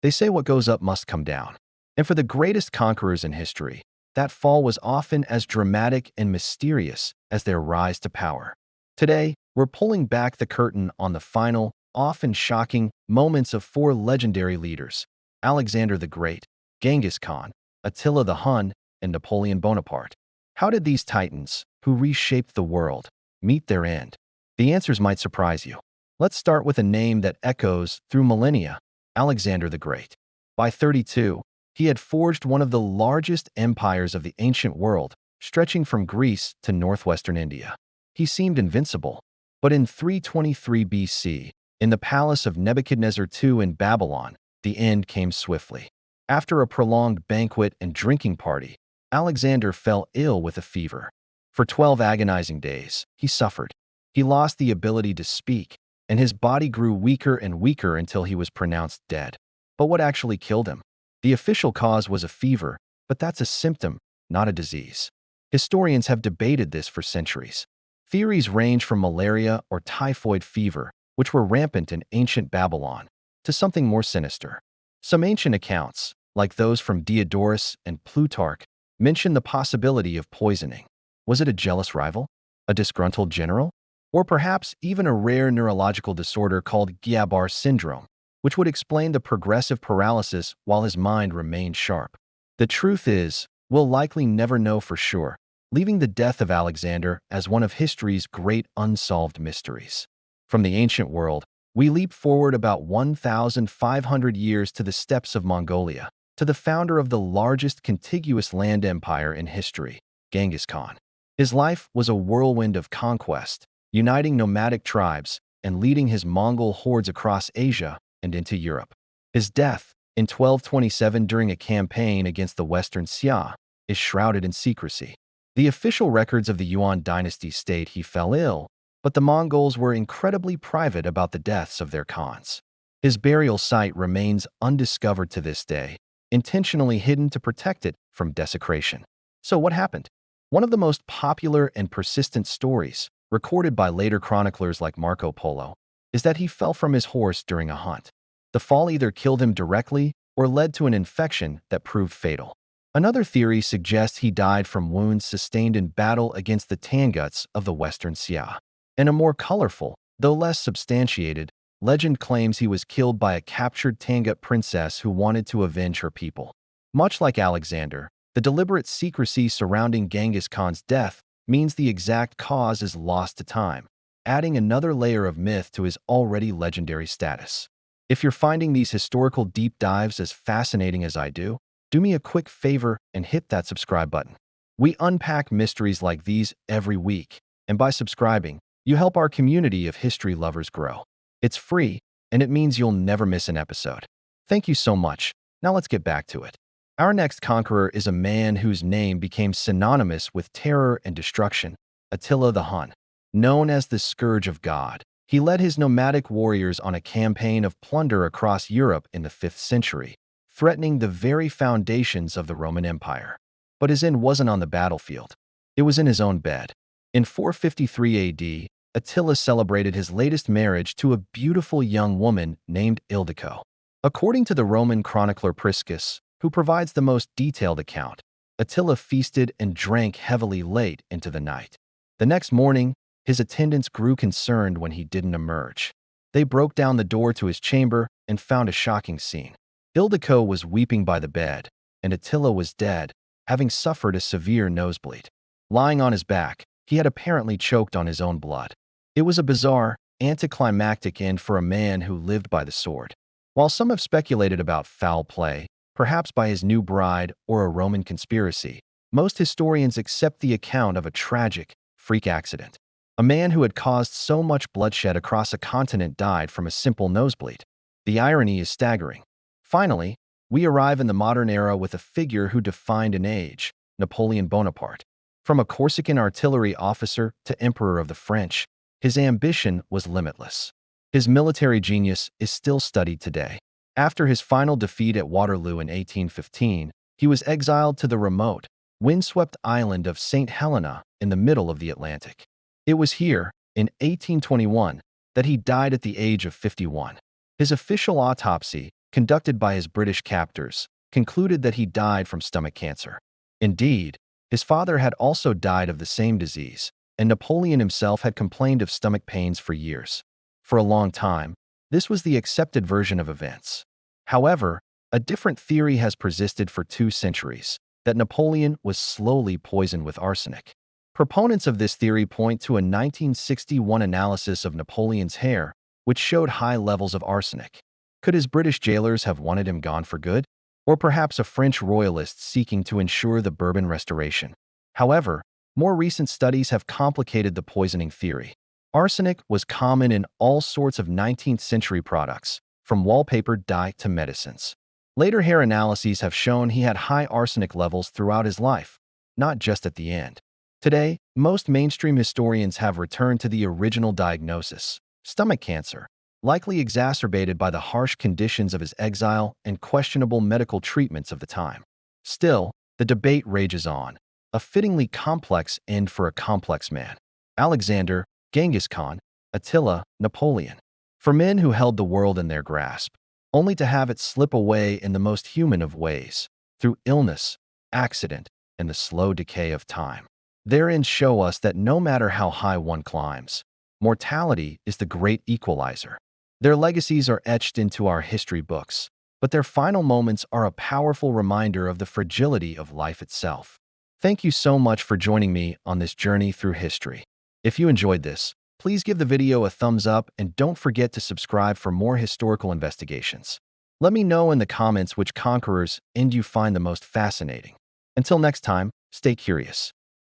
They say what goes up must come down. And for the greatest conquerors in history, that fall was often as dramatic and mysterious as their rise to power. Today, we're pulling back the curtain on the final, often shocking, moments of four legendary leaders: Alexander the Great, Genghis Khan, Attila the Hun, and Napoleon Bonaparte. How did these titans, who reshaped the world, meet their end? The answers might surprise you. Let's start with a name that echoes through millennia: Alexander the Great. By 32, he had forged one of the largest empires of the ancient world, stretching from Greece to northwestern India. He seemed invincible, but in 323 BC, in the palace of Nebuchadnezzar II in Babylon, the end came swiftly. After a prolonged banquet and drinking party, Alexander fell ill with a fever. For 12 agonizing days, he suffered. He lost the ability to speak, and his body grew weaker and weaker until he was pronounced dead. But what actually killed him? The official cause was a fever, but that's a symptom, not a disease. Historians have debated this for centuries. Theories range from malaria or typhoid fever, which were rampant in ancient Babylon, to something more sinister. Some ancient accounts, like those from Diodorus and Plutarch, mention the possibility of poisoning. Was it a jealous rival? A disgruntled general? Or perhaps even a rare neurological disorder called Guillain-Barré syndrome, which would explain the progressive paralysis while his mind remained sharp? The truth is, we'll likely never know for sure, leaving the death of Alexander as one of history's great unsolved mysteries. From the ancient world, we leap forward about 1,500 years to the steppes of Mongolia, to the founder of the largest contiguous land empire in history, Genghis Khan. His life was a whirlwind of conquest, uniting nomadic tribes and leading his Mongol hordes across Asia and into Europe. His death, in 1227 during a campaign against the Western Xia, is shrouded in secrecy. The official records of the Yuan dynasty state he fell ill, but the Mongols were incredibly private about the deaths of their khans. His burial site remains undiscovered to this day, intentionally hidden to protect it from desecration. So what happened? One of the most popular and persistent stories, recorded by later chroniclers like Marco Polo, is that he fell from his horse during a hunt. The fall either killed him directly or led to an infection that proved fatal. Another theory suggests he died from wounds sustained in battle against the Tanguts of the Western Xia. And a more colorful, though less substantiated, legend claims he was killed by a captured Tangut princess who wanted to avenge her people. Much like Alexander, the deliberate secrecy surrounding Genghis Khan's death means the exact cause is lost to time, adding another layer of myth to his already legendary status. If you're finding these historical deep dives as fascinating as I do me a quick favor and hit that subscribe button. We unpack mysteries like these every week, and by subscribing, you help our community of history lovers grow. It's free, and it means you'll never miss an episode. Thank you so much. Now let's get back to it. Our next conqueror is a man whose name became synonymous with terror and destruction: Attila the Hun. Known as the Scourge of God, he led his nomadic warriors on a campaign of plunder across Europe in the 5th century, threatening the very foundations of the Roman Empire. But his end wasn't on the battlefield. It was in his own bed. In 453 AD, Attila celebrated his latest marriage to a beautiful young woman named Ildiko. According to the Roman chronicler Priscus, who provides the most detailed account, Attila feasted and drank heavily late into the night. The next morning, his attendants grew concerned when he didn't emerge. They broke down the door to his chamber and found a shocking scene. Ildiko was weeping by the bed, and Attila was dead, having suffered a severe nosebleed. Lying on his back, he had apparently choked on his own blood. It was a bizarre, anticlimactic end for a man who lived by the sword. While some have speculated about foul play, perhaps by his new bride or a Roman conspiracy, most historians accept the account of a tragic, freak accident. A man who had caused so much bloodshed across a continent died from a simple nosebleed. The irony is staggering. Finally, we arrive in the modern era with a figure who defined an age: Napoleon Bonaparte. From a Corsican artillery officer to emperor of the French, his ambition was limitless. His military genius is still studied today. After his final defeat at Waterloo in 1815, he was exiled to the remote, windswept island of St. Helena in the middle of the Atlantic. It was here, in 1821, that he died at the age of 51. His official autopsy, conducted by his British captors, concluded that he died from stomach cancer. Indeed, his father had also died of the same disease, and Napoleon himself had complained of stomach pains for years. For a long time, this was the accepted version of events. However, a different theory has persisted for 2 centuries, that Napoleon was slowly poisoned with arsenic. Proponents of this theory point to a 1961 analysis of Napoleon's hair, which showed high levels of arsenic. Could his British jailers have wanted him gone for good? Or perhaps a French royalist seeking to ensure the Bourbon restoration? However, more recent studies have complicated the poisoning theory. Arsenic was common in all sorts of 19th century products, from wallpaper dye to medicines. Later hair analyses have shown he had high arsenic levels throughout his life, not just at the end. Today, most mainstream historians have returned to the original diagnosis: stomach cancer, likely exacerbated by the harsh conditions of his exile and questionable medical treatments of the time. Still, the debate rages on, a fittingly complex end for a complex man. Alexander, Genghis Khan, Attila, Napoleon. For men who held the world in their grasp, only to have it slip away in the most human of ways, through illness, accident, and the slow decay of time. Their ends show us that no matter how high one climbs, mortality is the great equalizer. Their legacies are etched into our history books, but their final moments are a powerful reminder of the fragility of life itself. Thank you so much for joining me on this journey through history. If you enjoyed this, please give the video a thumbs up and don't forget to subscribe for more historical investigations. Let me know in the comments which conquerors and you find the most fascinating. Until next time, stay curious.